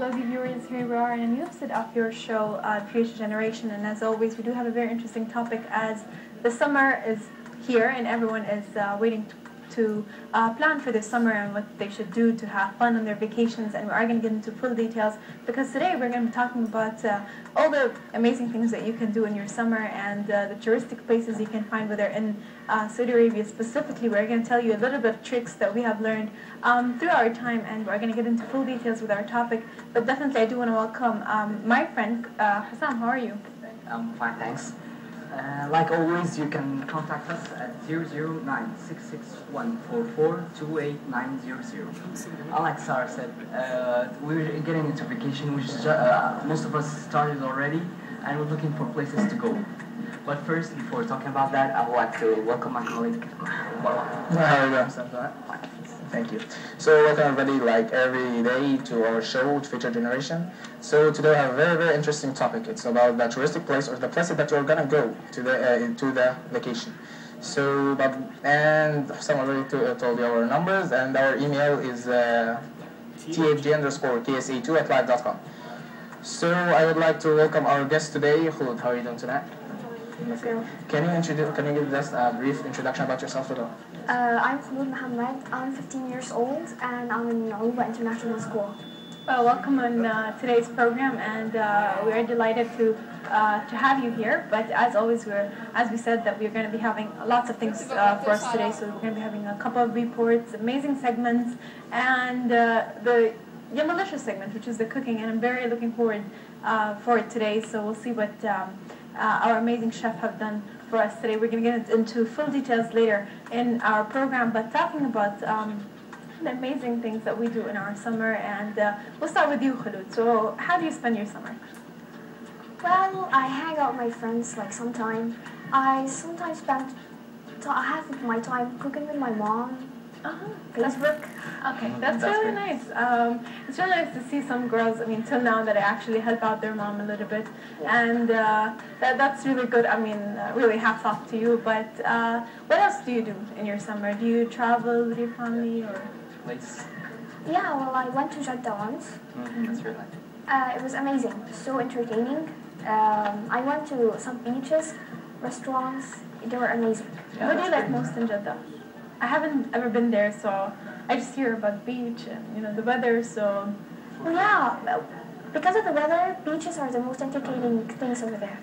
Hello, the viewers. Here we are in a new episode of your show, Future Generation. And as always, we do have a very interesting topic as the summer is here and everyone is waiting to plan for their summer and what they should do to have fun on their vacations. And we are going to get into full details because today we're going to be talking about all the amazing things that you can do in your summer and the touristic places you can find, whether in Saudi Arabia specifically. We're going to tell you a little bit of tricks that we have learned through our time, and we're going to get into full details with our topic. But definitely I do want to welcome my friend Hassam. How are you? I'm fine, thanks. Like always, you can contact us at 009-66144-28900. Like Sarah said, we're getting into vacation, which most of us started already, and we're looking for places to go. But first, before talking about that, I would like to welcome my colleague, Marwan. Thank you. So welcome everybody, like every day, to our show, Future Generation. So today we have a very, very interesting topic. It's about the touristic place or the places that you're gonna go to the vacation. So, and some already told you our numbers, and our email is thg_ksa2@live.com. So I would like to welcome our guest today. Khulud, how are you doing tonight? Can you give us a brief introduction about yourself at all? I'm Khulud Mohammed. I'm 15 years old and I'm in Aruba International School. Well, welcome on today's program, and we are delighted to have you here. But as always, as we said, that we're going to be having lots of things for us today. So we're going to be having a couple of reports, amazing segments, and the Yamalicious segment, which is the cooking, and I'm very looking forward for it today. So we'll see what our amazing chef have done for us today. We're going to get into full details later in our program, but talking about the amazing things that we do in our summer, and we'll start with you, Khulud. So how do you spend your summer? Well, I hang out with my friends like sometime. I sometimes spend half of my time cooking with my mom. Facebook. Okay, that's really nice. It's really nice to see some girls, I mean, till now, that actually help out their mom a little bit. Yeah. And that's really good. I mean, really hats off to you. But what else do you do in your summer? Do you travel with your family or place? Yeah, well, I went to Jeddah once. That's really nice. It was amazing, so entertaining. I went to some beaches, restaurants. They were amazing. Yeah, what do you like most in Jeddah? I haven't ever been there, so I just hear about beach and the weather. So, well, yeah, because of the weather, beaches are the most entertaining things over there.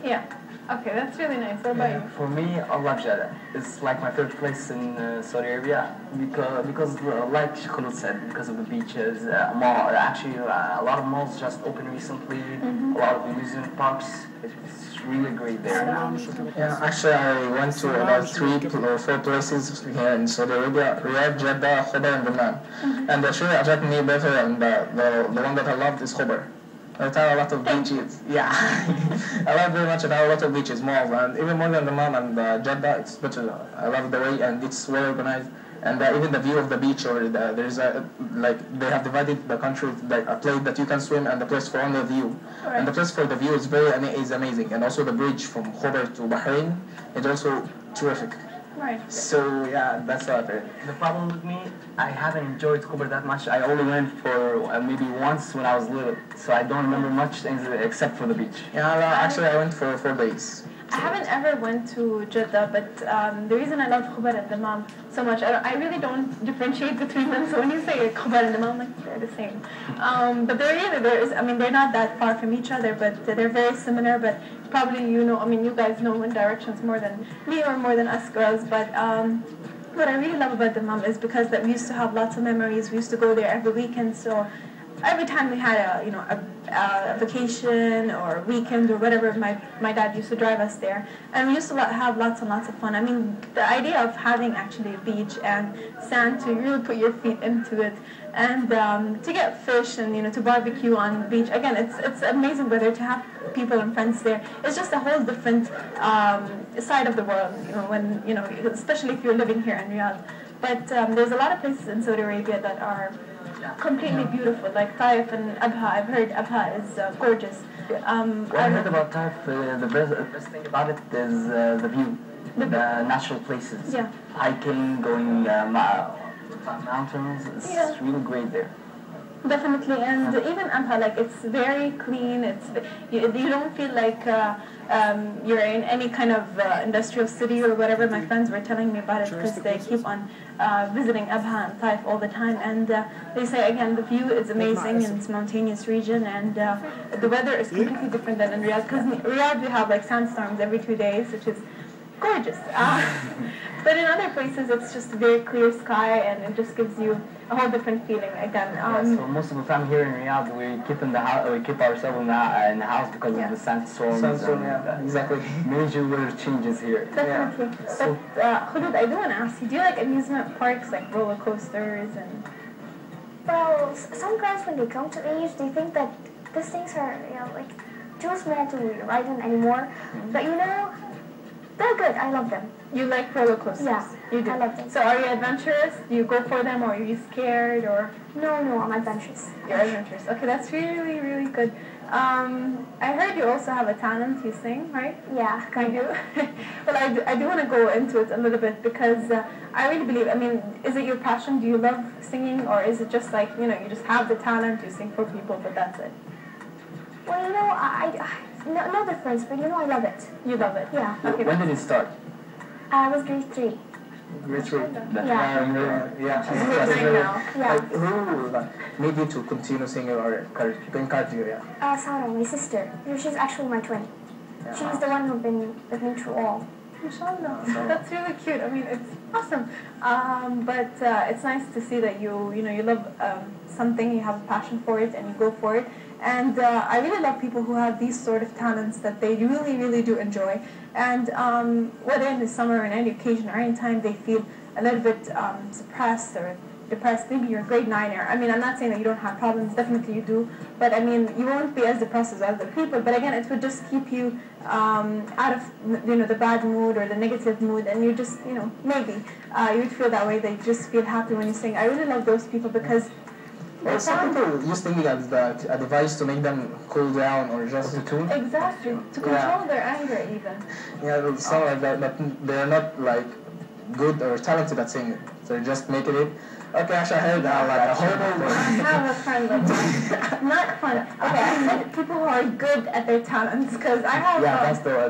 Yeah. Okay, that's really nice. What about you? For me, I love Jeddah. It's like my favorite place in Saudi Arabia because like Khulud said, because of the beaches, mall. Actually, a lot of malls just opened recently. A lot of amusement parks. It's really great there. Yeah, actually, I went to about 3 or 4 places here in Saudi Arabia: Riyadh, Jeddah, Khobar, and Dammam. And actually, attracted me better, and the one that I loved is Khobar. It had a lot of beaches. Yeah, I love very much. It had a lot of beaches, malls, and even more than Dammam and Jeddah. It's better. I love the way, and it's well organized. And even the view of the beach, or there's they have divided the country, like a place that you can swim and the place for only view. Right. And the place for the view is amazing. And also the bridge from Khobar to Bahrain is also terrific. Right. So yeah, that's what I heard. The problem with me, I haven't enjoyed Khobar that much. I only went for maybe once when I was little, so I don't remember much things except for the beach. Yeah, actually I went for 4 days. I haven't ever went to Jeddah, but the reason I love Khobar and Dammam so much, I really don't differentiate between them. So when you say Khobar and Dammam, like they're the same. But they're not that far from each other, but they're very similar. But probably you guys know in directions more than me or more than us girls. But what I really love about Dammam is because that we used to have lots of memories. We used to go there every weekend, so every time we had a vacation or weekend or whatever, my dad used to drive us there, and we used to have lots and lots of fun. I mean, the idea of having actually a beach and sand to really put your feet into it, and to get fish and to barbecue on the beach. Again, it's amazing weather to have people and friends there. It's just a whole different side of the world. When especially if you're living here in Riyadh. But there's a lot of places in Saudi Arabia that are completely beautiful, like Taif and Abha. I've heard Abha is gorgeous. I heard about Taif. The best thing about it is the view, the natural places. Yeah. Hiking, going mountains. It's really great there. Definitely, and even Amha, like it's very clean. You don't feel like you're in any kind of industrial city or whatever. My friends were telling me about it because they keep on visiting Abha and Taif all the time, and they say again the view is amazing in this mountainous region, and the weather is completely different than in Riyadh. Because in Riyadh we have like sandstorms every 2 days, which is gorgeous. But in other places, it's just a very clear sky, and it just gives you a whole different feeling again. So most of the time here in Riyadh, we keep in the house. We keep ourselves in the house because of the sandstorms. Sandstorm, yeah, exactly. Major weather changes here. Definitely. So, But Khulud, I do want to ask you: do you like amusement parks, like roller coasters and? Well, some guys when they come to age, they think that these things are like too small to ride in anymore. But they're good. I love them. You like roller coasters? Yeah, you do. I love them. So are you adventurous? Do you go for them, or are you scared, or? No, I'm adventurous. You're adventurous. Okay, that's really, really good. I heard you also have a talent. You sing, right? Yeah, I do. Well, I do want to go into it a little bit because I really believe. I mean, is it your passion? Do you love singing, or is it just like you just have the talent, you sing for people, but that's it? Well, no difference, but I love it. You love it. Yeah. Okay. when did it start? I was grade 3. Grade 3. Yeah. Right now. Yeah. Like, who made you to continue singing or encourage you? Yeah. Sarah, my sister. She's actually my twin. Yeah. She's the one who's been with me through all. Inshallah. That's really cute. I mean, it's awesome. But it's nice to see that you love something, you have a passion for it, and you go for it. And I really love people who have these sort of talents that they really, really do enjoy. And whether in the summer or in any occasion or any time they feel a little bit suppressed or depressed, maybe you're a grade 9er. I mean, I'm not saying that you don't have problems, definitely you do, but I mean, you won't be as depressed as other people, but again, it would just keep you out of, the bad mood or the negative mood, and you just, maybe you would feel that way, that you just feel happy when you sing. I really love those people because well, some people use singing as a device to make them cool down or just to tune. Exactly, to control their anger even. Yeah, some like that, but they're not like good or talented at singing. They're just making it. Okay, actually, I heard like a horrible. I have a friend like that. Not fun. Okay, I said people who are good at their talents because I have.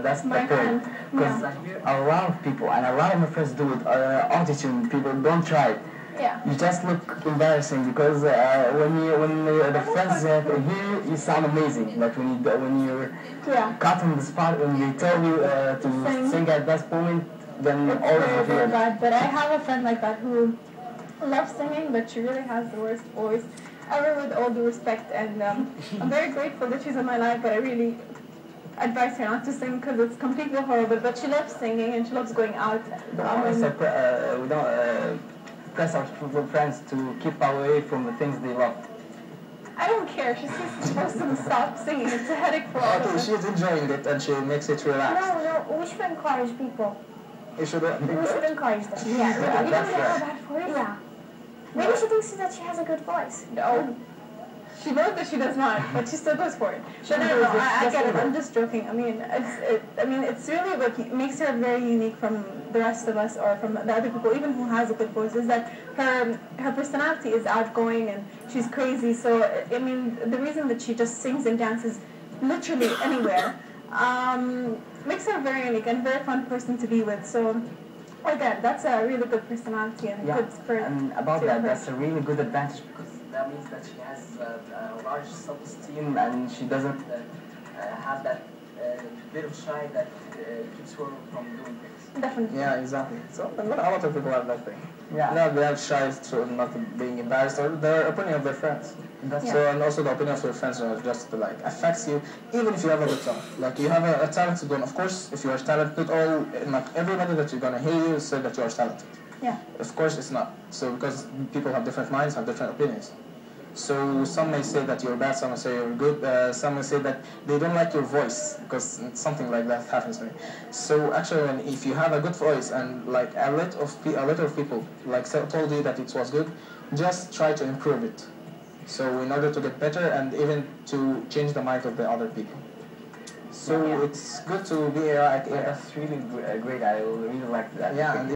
That's my the point. friend. Because a lot of people and a lot of my friends do it. Audition people don't try it. Yeah. You just look embarrassing because when the friends hear you sound amazing, but when you're caught on the spot when they tell you to sing at that point, then it's all very, of very you. bad. But I have a friend like that who loves singing, but she really has the worst voice ever, with all due respect. And I'm very grateful that she's in my life, but I really advise her not to sing because it's completely horrible. But she loves singing and she loves going out. We don't press our friends to keep away from the things they love. I don't care. She's supposed to stop singing. It's a headache for all of Okay, us. she's enjoying it and she makes it relax. No, we should encourage people. You should. We should encourage them. Yeah, even that's if they have right. bad voice. Yeah. Maybe she thinks that she has a good voice. No. She knows that she does not, but she still goes for it. But no, I get it. I'm just joking. I mean, it's really what makes her very unique from the rest of us or from the other people, even who has a good voice, is that her personality is outgoing and she's crazy. So, I mean, the reason that she just sings and dances literally anywhere makes her very unique and a very fun person to be with. So, again, that's a really good personality and good spirit. And about to that, her. that's a really good advantage because that means that she has a large self-esteem and she doesn't have that bit of shy that keeps her from doing things. Definitely. Yeah, exactly. So a lot of people have that thing. Yeah. No, they have shy to not being embarrassed or their opinion of their friends. That's So and also the opinion of your friends are just like affects you, even if you have a good talent. Like you have a talented one. Of course, if you are talented, not everybody that you're gonna hear you say that you are talented. Yeah. Of course, it's not. So because people have different minds, have different opinions. So some may say that you're bad, some may say you're good, some may say that they don't like your voice because something like that happens to me. So actually, if you have a good voice and like a lot of people like told you that it was good, just try to improve it. So in order to get better and even to change the mind of the other people. So it's good to be like that's really great. I really like that. yeah. And